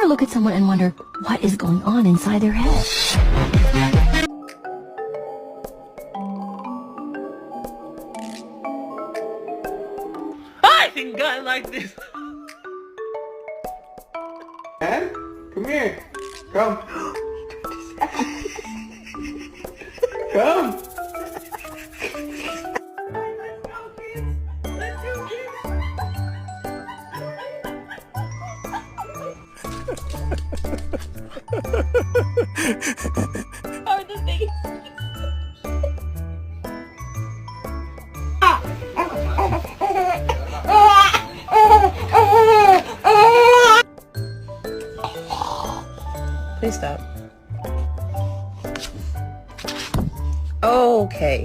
ever look at someone and wonder what is going on inside their head? I think I like this. Dad, come here. Come. Come. How are the things? Please stop. Okay.